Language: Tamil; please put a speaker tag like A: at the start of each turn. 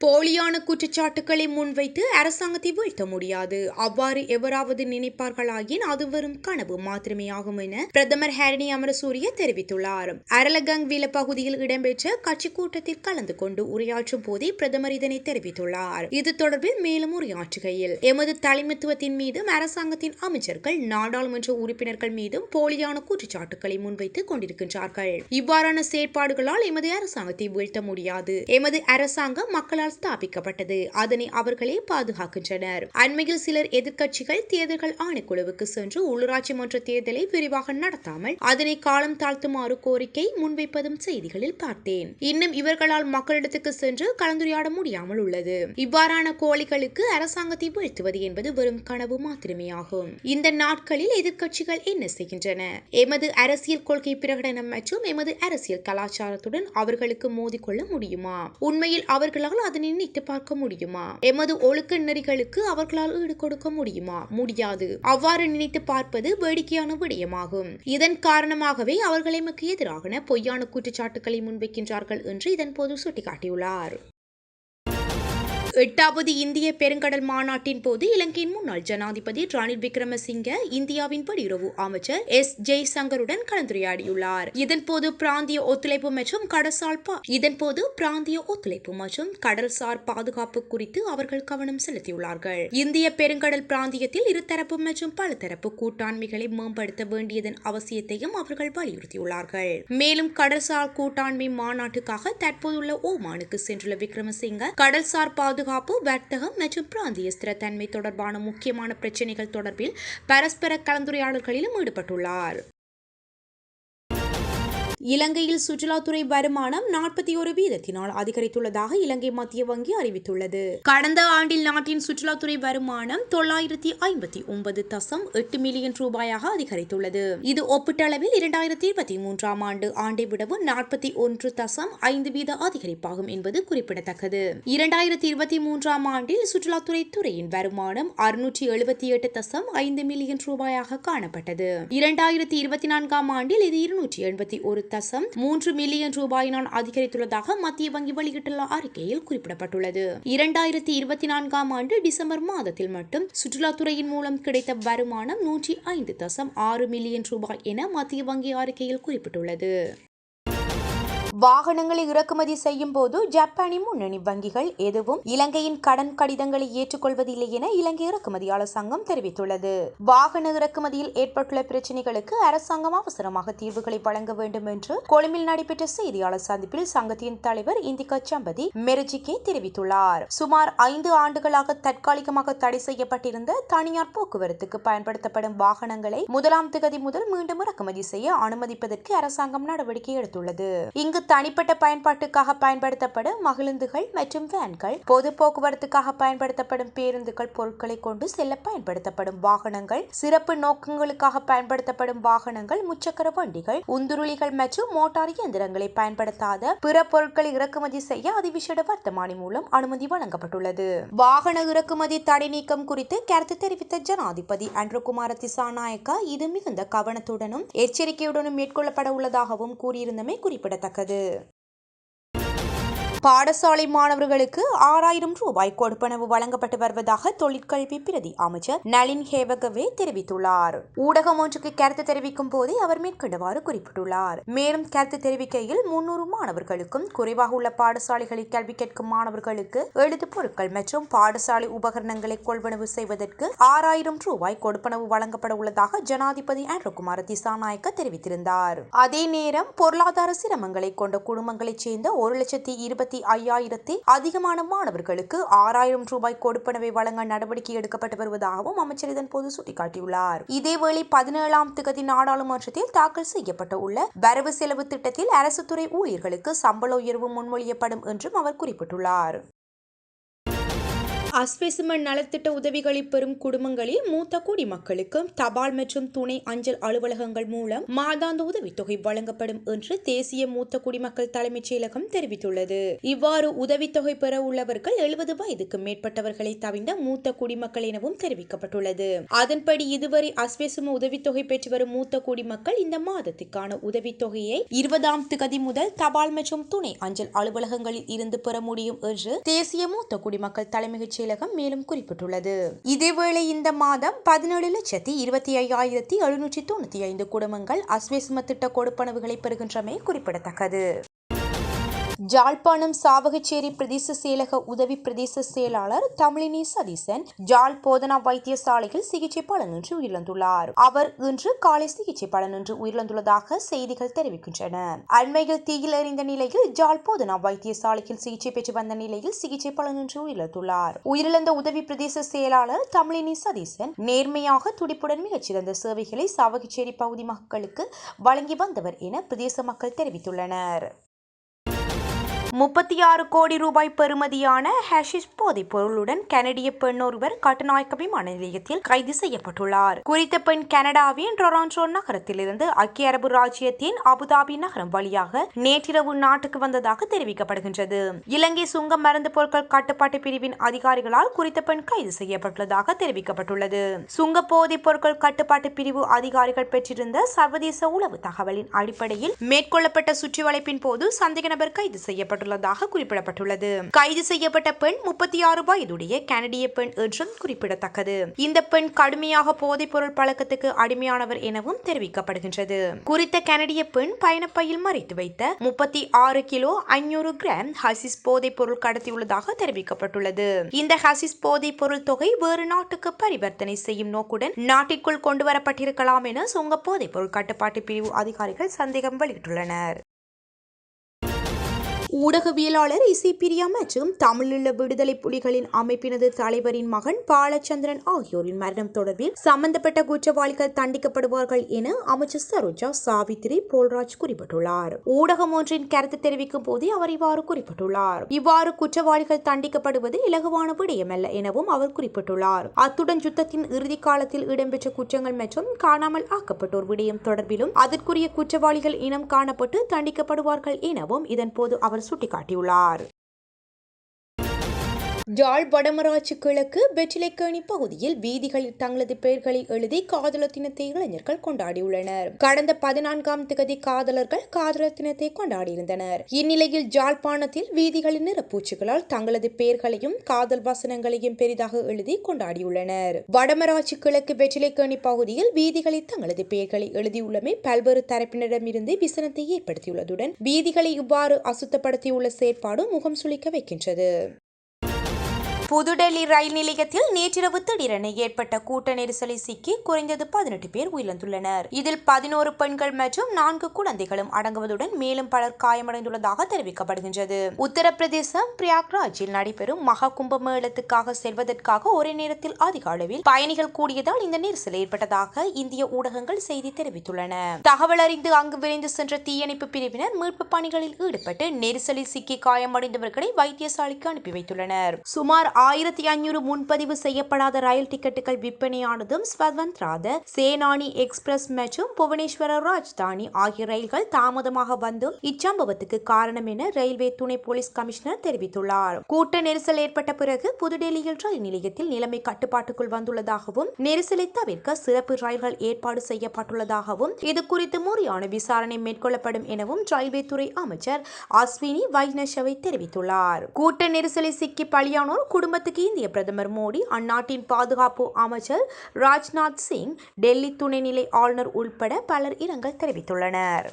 A: போலியான குற்றச்சாட்டுக்களை முன்வைத்து அரசாங்கத்தை வீழ்த்த முடியாது. அவ்வாறு எவராவது நினைப்பார்களாயின் அது வெறும் கனவு மாத்திரமே ஆகும் என பிரதமர் ஹரணி அமரசூரிய தெரிவித்துள்ளார். அரலகங்வில பகுதியில் இடம்பெற்ற கட்சி கூட்டத்தில் கலந்து கொண்டு உரையாற்றும் போதே பிரதமர் இதனை தெரிவித்துள்ளார். இது தொடர்பில் மேலும் உரையாற்றுகையில், எமது தலைமைத்துவத்தின் மீதும் அரசாங்கத்தின் அமைச்சர்கள், நாடாளுமன்ற உறுப்பினர்கள் மீதும் போலியான குற்றச்சாட்டுக்களை முன்வைத்துக் கொண்டிருக்கின்றார்கள். இவ்வாறான செயற்பாடுகளால் எமது அரசாங்கத்தை வீழ்த்த முடியாது. எமது அரசாங்கம் மக்களால் ஸ்தாபிக்கப்பட்டது. அதனை அவர்களே பாதுகாக்கின்றனர். அண்மையில் சிலர் எதிர்க்கட்சிகள் தேர்தல்கள் ஆணைக்குழுவுக்கு சென்று உள்ளூராட்சி மன்ற தேர்தலை விரிவாக நடத்தாமல் அதனை காலம் தாழ்த்துமாறு கோரிக்கை முன்வைப்பதும் செய்திகளில் பார்த்தேன். இன்னும் இவர்களால் மக்களிடத்துக்கு சென்று கலந்துரையாட முடியாமல் உள்ளது. இவ்வாறான கோழிகளுக்கு அரசாங்கத்தை வீழ்த்துவது என்பது வெறும் கனவு மாத்திரமே ஆகும். இந்த நாட்களில் எதிர்க்கட்சிகள் என்ன செய்கின்றன? எமது அரசியல் கொள்கை பிரகடனம் மற்றும் எமது அரசியல் கலாச்சாரத்துடன் அவர்களுக்கு மோதிக்கொள்ள முடியுமா? உண்மையில் அவர்களால் அதனை நினைத்து பார்க்க முடியுமா? எமது ஒழுக்க நெறிகளுக்கு அவர்களால் ஈடு கொடுக்க முடியுமா? முடியாது. அவ்வாறு நினைத்து பார்ப்பது வேடிக்கையான விடயமாகும். இதன் காரணமாகவே அவர்கள் எமக்கு எதிராக பொய்யான குற்றச்சாட்டுக்களை முன்வைக்கின்றார்கள் என்று இதன் போது சுட்டிக்காட்டியுள்ளார். 8வது இந்திய பெருங்கடல் மாநாட்டின் போது இலங்கையின் முன்னாள் ஜனாதிபதி ரணில் விக்ரமசிங்க இந்தியாவின் வெளியுறவு அமைச்சர் எஸ். ஜெய்சங்கருடன் கலந்துரையாடியுள்ளார். இதன்போது பிராந்திய ஒத்துழைப்பு மற்றும் கடல்சார் பாதுகாப்பு குறித்து அவர்கள் கவனம் செலுத்தியுள்ளார்கள். இந்திய பெருங்கடல் பிராந்தியத்தில் இருதரப்பு மற்றும் பலதரப்பு கூட்டாண்மைகளை மேம்படுத்த வேண்டியதன் அவசியத்தையும் அவர்கள் வலியுறுத்தியுள்ளார்கள். மேலும் கடல்சார் கூட்டாண்மை மாநாட்டுக்காக தற்போதுள்ள ஓமானுக்கு சென்றுள்ள விக்ரமசிங்க கடல்சார் பாதுகாப்பு, வர்த்தகம் மற்றும் பிராந்திய ஸ்திரத்தன்மை தொடர்பான முக்கியமான பிரச்சினைகள் தொடர்பில் பரஸ்பர கலந்துரையாடல்களிலும் ஈடுபட்டுள்ளார். இலங்கையில் சுற்றுலாத்துறை வருமானம் 41% அதிகரித்துள்ளதாக இலங்கை மத்திய வங்கி அறிவித்துள்ளது. கடந்த ஆண்டில் நாட்டின் சுற்றுலாத்துறை வருமானம் 959.8 மில்லியன் ரூபாயாக அதிகரித்துள்ளது. இது ஒப்பீட்டளவில் 2023 ஆண்டு ஆண்டை விடவும் 41.5% அதிகரிப்பாகும் என்பது குறிப்பிடத்தக்கது. 2023 ஆண்டில் சுற்றுலாத்துறை துறையின் வருமானம் 678.5 மில்லியன் ரூபாயாக காணப்பட்டது. 2024 ஆண்டில் இது 281.3 மில்லியன் ரூபாயினால் அதிகரித்துள்ளதாக மத்திய வங்கி வெளியிட்டுள்ள அறிக்கையில் குறிப்பிடப்பட்டுள்ளது. 2024 ஆண்டு டிசம்பர் மாதத்தில் மட்டும் சுற்றுலாத்துறையின் மூலம் கிடைத்த வருமானம் 105.6 மில்லியன் ரூபாய் என மத்திய வங்கி அறிக்கையில் குறிப்பிட்டுள்ளது. வாகனங்களை இறக்குமதி செய்யும் போது ஜப்பானின் முன்னணி வங்கிகள் எதுவும் இலங்கையின் கடன் கடிதங்களை ஏற்றுக்கொள்வதில்லை என இலங்கை இறக்குமதியாளர் சங்கம் தெரிவித்துள்ளது. வாகன இறக்குமதியில் ஏற்பட்டுள்ள பிரச்சினைகளுக்கு அரசாங்கம் அவசரமாக தீர்வுகளை வழங்க வேண்டும் என்று கொழும்பில் நடைபெற்ற செய்தியாளர் சந்திப்பில் சங்கத்தின் தலைவர் இந்திகா சம்பதி மெர்ஜிகே தெரிவித்துள்ளார். சுமார் 5 ஆண்டுகளாக தற்காலிகமாக தடை செய்யப்பட்டிருந்த தனியார் போக்குவரத்துக்கு பயன்படுத்தப்படும் வாகனங்களை 1ஆம் தேதி முதல் மீண்டும் இறக்குமதி செய்ய அனுமதிப்பதற்கு அரசாங்கம் நடவடிக்கை எடுத்துள்ளது. இங்கு தனிப்பட்ட பயன்பாட்டுக்காக பயன்படுத்தப்படும் மகிழுந்துகள் மற்றும் வேன்கள், பொது போக்குவரத்துக்காக பயன்படுத்தப்படும் பேருந்துகள், பொருட்களை கொண்டு செல்ல பயன்படுத்தப்படும் வாகனங்கள், சிறப்பு நோக்கங்களுக்காக பயன்படுத்தப்படும் வாகனங்கள், முச்சக்கர வண்டிகள், உந்துருளிகள் மற்றும் மோட்டார் இயந்திரங்களை பயன்படுத்தாத பிற பொருட்களை இறக்குமதி செய்ய அதிவிசேட வர்த்தமானி மூலம் அனுமதி வழங்கப்பட்டுள்ளது. வாகன இறக்குமதி தடை நீக்கம் குறித்து கருத்து தெரிவித்த ஜனாதிபதி அன்ருகுமார திசாநாயக்க இது மிகுந்த கவனத்துடனும் எச்சரிக்கையுடனும் மேற்கொள்ளப்பட உள்ளதாகவும் கூறியிருந்தமை குறிப்பிடத்தக்கது. பாடசாலை மாணவர்களுக்கு 6000 ரூபாய் கொடுப்பனவு வழங்கப்பட்டு வருவதாக தொழிற்கல்வி பிரதி அமைச்சர் நளின் ஹேவகவே தெரிவித்துள்ளார். ஊடகம் ஒன்றுக்கு கருத்து தெரிவிக்கும் போதே அவர் மேற்கண்டவாறு குறிப்பிட்டுள்ளார். மேலும் கருத்து தெரிவிக்கையில் 300 மாணவர்களுக்கும் குறைவாக உள்ள பாடசாலைகளில் கல்வி கற்கும் மாணவர்களுக்கு எழுது பொருட்கள் மற்றும் பாடசாலை உபகரணங்களை கொள்வனவு செய்வதற்கு 6000 ரூபாய் கொடுப்பனவு வழங்கப்பட உள்ளதாக ஜனாதிபதி அன்ருகுமார திசாநாயக்க தெரிவித்திருந்தார். அதே நேரம் பொருளாதார சிரமங்களை கொண்ட குடும்பங்களைச் சேர்ந்த 1,25,000 அதிகமான மாணவர்களுக்கு 6000 ரூபாய் கொடுப்பனவை வழங்க நடவடிக்கை எடுக்கப்பட்டு வருவதாகவும் அமைச்சர் இதன் போது சுட்டிக்காட்டியுள்ளார். இதேவேளை 17ஆம் தேதி நாடாளுமன்றத்தில் தாக்கல் செய்யப்பட்ட உள்ள வரவு செலவு திட்டத்தில் அரசு துறை ஊழியர்களுக்கு சம்பள உயர்வு முன்மொழியப்படும் என்றும் அவர் குறிப்பிட்டுள்ளார். அஸ்வெசும நலத்திட்ட உதவிகளை பெறும் குடும்பங்களில் மூத்த குடிமக்களுக்கும் தபால் மற்றும் துணை அஞ்சல் அலுவலகங்கள் மூலம் மாதாந்த உதவித்தொகை வழங்கப்படும் என்று தேசிய மூத்த குடிமக்கள் தலைமைச் செயலகம் தெரிவித்துள்ளது. இவ்வாறு உதவித்தொகை பெற உள்ளவர்கள் 70 வயதுக்கு மேற்பட்டவர்களை தவிர்ந்த மூத்த குடிமக்கள் எனவும் தெரிவிக்கப்பட்டுள்ளது. அதன்படி இதுவரை அஸ்வெசும உதவித்தொகை பெற்று வரும் மூத்த குடிமக்கள் இந்த மாதத்துக்கான உதவித்தொகையை 20ஆம் திகதி முதல் தபால் மற்றும் துணை அஞ்சல் அலுவலகங்களில் இருந்து பெற முடியும் என்று தேசிய மூத்த குடிமக்கள் தலைமைச் செயலகம் மேலும் குறிப்பிட்டுள்ளது. இதேவேளை இந்த மாதம் 17,25,795 குடும்பங்கள் அஸ்வெசும திட்ட கொடுப்பனவுகளை பெறுகின்றமை குறிப்பிடத்தக்கது. ஜாழ்ப்பாணம் சாவகச்சேரி பிரதேச செயலக உதவி பிரதேச செயலாளர் தமிழினி சதீசன் ஜாழ் போதனா வைத்தியசாலையில் சிகிச்சை பலனின்றி உயிரிழந்துள்ளார். அவர் இன்று காலை சிகிச்சை பலனின்றி உயிரிழந்துள்ளதாக செய்திகள் தெரிவிக்கின்றன. அண்மையில் தீயில் எறிந்த நிலையில் ஜாழ் போதனா வைத்தியசாலையில் சிகிச்சை பெற்று வந்த நிலையில் சிகிச்சை பலனின்றி உயிரிழந்துள்ளார். உயிரிழந்த உதவி பிரதேச செயலாளர் தமிழினி சதீசன் நேர்மையாக துடிப்புடன் மிகச்சிறந்த சேவைகளை சாவகச்சேரி பகுதி மக்களுக்கு வழங்கி வந்தவர் என பிரதேச மக்கள் தெரிவித்துள்ளனர். 36 கோடி ரூபாய் பெறுமதியான ஹஷிஷ் போதைப் பொருளுடன் கனடிய பெண் ஒருவர் கட்டுநாயக்க விமான நிலையத்தில் கைது செய்யப்பட்டுள்ளார். குறித்த பெண் கனடாவின் டொராண்டோ நகரத்திலிருந்து ஐக்கிய அரபு ராஜ்யத்தின் அபுதாபி நகரம் வழியாக நேற்றிரவு நாட்டுக்கு வந்ததாக தெரிவிக்கப்படுகின்றது. இலங்கை சுங்க மருந்து பொருட்கள் கட்டுப்பாட்டு பிரிவின் அதிகாரிகளால் குறித்த பெண் கைது செய்யப்பட்டுள்ளதாக தெரிவிக்கப்பட்டுள்ளது. சுங்க போதைப் பொருட்கள் கட்டுப்பாட்டு பிரிவு அதிகாரிகள் பெற்றிருந்த சர்வதேச உளவு தகவலின் அடிப்படையில் மேற்கொள்ளப்பட்ட சுற்றி வளைப்பின் போது சந்தேக நபர் கைது செய்யப்பட்டுள்ளதாக குறிப்பிடப்பட்டுள்ளது. கைது செய்யப்பட்ட பெண் 36 வயதுடைய கனடிய பெண் என்றும் குறிப்பிடத்தக்கது. இந்த பெண் கடுமையாக போதைப் பொருள் பழக்கத்துக்கு அடிமையானவர் எனவும் தெரிவிக்கப்படுகின்றது. குறித்த கனடிய பெண் பயணப்பையில் மறைத்து வைத்த 36 கிலோ 500 கிராம் ஹசிஸ் போதைப் பொருள் கடத்தியுள்ளதாக தெரிவிக்கப்பட்டுள்ளது. இந்த ஹசிஸ் போதைப் பொருள் தொகை வேறு நாட்டுக்கு பரிவர்த்தனை செய்யும் நோக்குடன் நாட்டிற்குள் கொண்டுவரப்பட்டிருக்கலாம் என சுங்க போதைப் பொருள் கட்டுப்பாட்டு பிரிவு அதிகாரிகள் சந்தேகம் வெளியிட்டுள்ளனர். ஊடகவியலாளர் இசைப்பிரியா மற்றும் தமிழீழ விடுதலை புலிகளின் அமைப்பினது தலைவரின் மகன் பாலச்சந்திரன் ஆகியோரின் மரணம் தொடர்பில் சம்பந்தப்பட்ட குற்றவாளிகள் தண்டிக்கப்படுவார்கள் என அமைச்சர் சரோஜா சாவித்திரி போல்ராஜ் குறிப்பிட்டுள்ளார். ஊடகம் ஒன்றின் கருத்து தெரிவிக்கும் போதே அவர் இவ்வாறு குறிப்பிட்டுள்ளார். இவ்வாறு குற்றவாளிகள் தண்டிக்கப்படுவது இலகுவான விடயமல்ல எனவும் அவர் குறிப்பிட்டுள்ளார். அத்துடன் யுத்தத்தின் இறுதி காலத்தில் இடம்பெற்ற குற்றங்கள் மற்றும் காணாமல் ஆக்கப்பட்டோர் விடயம் தொடர்பிலும் அதற்குரிய குற்றவாளிகள் இனம் காணப்பட்டு தண்டிக்கப்படுவார்கள் எனவும் இதன்போது அவர் சுட்டிக்காட்டியுள்ளார். யாழ் வடமராட்சி கிழக்கு வெற்றிலைக்கேணி பகுதியில் வீதிகளில் தங்களது பெயர்களை எழுதி காதலர் தினத்தை இளைஞர்கள் கொண்டாடியுள்ளனர். கடந்த 14ஆம் திகதி காதலர்கள் காதலர் தினத்தை கொண்டாடியிருந்தனர். இந்நிலையில் யாழ்ப்பாணத்தில் வீதிகளில் நிறப்பூச்சிகளால் தங்களது பெயர்களையும் காதல் வசனங்களையும் பெரிதாக எழுதி கொண்டாடியுள்ளனர். வடமராட்சி கிழக்கு வெற்றிலைக்கேணி பகுதியில் வீதிகளில் தங்களது பெயர்களை எழுதியுள்ளமை பல்வேறு தரப்பினரிடமிருந்து விசனத்தை ஏற்படுத்தியுள்ளதுடன் வீதிகளை இவ்வாறு அசுத்தப்படுத்தியுள்ள செயற்பாடு முகம் சுளிக்க வைக்கின்றது. புதுடெல்லி ரயில் நிலையத்தில் நேற்றிரவு திடீரென ஏற்பட்ட கூட்ட நெரிசலை சிக்கி குறைந்தது 18 பேர் உயிரிழந்துள்ளனர். இதில் 11 பெண்கள் மற்றும் 4 குழந்தைகளும் அடங்குவதுடன் மேலும் பலர் காயமடைந்துள்ளதாக தெரிவிக்கப்படுகின்றது. உத்தரப்பிரதேசம் பிரயாக்ராஜில் நடைபெறும் மகா கும்பமேளத்துக்காக செல்வதற்காக ஒரே நேரத்தில் அதிக அளவில் பயணிகள் கூடியதால் இந்த நெரிசல் ஏற்பட்டதாக இந்திய ஊடகங்கள் செய்தி தெரிவித்துள்ளன. தகவல் அறிந்து அங்கு விரைந்து சென்ற தீயணைப்பு பிரிவினர் மீட்பு பணிகளில் ஈடுபட்டு நெரிசலில் சிக்கி காயமடைந்தவர்களை வைத்தியசாலைக்கு அனுப்பி வைத்துள்ளனர். சுமார் 1500 முன்பதிவு செய்யப்படாத ரயில் டிக்கெட்டுகள் விற்பனையானதும் ஸ்வதந்திராத சேனானி எக்ஸ்பிரஸ் மற்றும் புவனேஸ்வர ராஜ்தானி ஆகிய ரயில்கள் தாமதமாக வந்தும் இச்சம்பவத்துக்கு காரணம் என ரயில்வே துணை போலீஸ் கமிஷனர் தெரிவித்துள்ளார். கூட்ட நெரிசல் ஏற்பட்ட பிறகு புதுடெல்லியில் ரயில் நிலையத்தில் நிலைமை கட்டுப்பாட்டுக்குள் வந்துள்ளதாகவும் நெரிசலை தவிர்க்க சிறப்பு ரயில்கள் ஏற்பாடு செய்யப்பட்டுள்ளதாகவும் இது குறித்து முறையான விசாரணை மேற்கொள்ளப்படும் எனவும் ரயில்வே துறை அமைச்சர் அஸ்வினி வைஷ்ணவை தெரிவித்துள்ளார். கூட்ட நெரிசலை சிக்கி பலியானோர் குடும்பத்துக்கு இந்திய பிரதமர் மோடி, அந்நாட்டின் பாதுகாப்பு அமைச்சர் ராஜ்நாத் சிங், டெல்லி துணைநிலை ஆளுநர் உள்பட பலர் இரங்கல் தெரிவித்துள்ளனர்.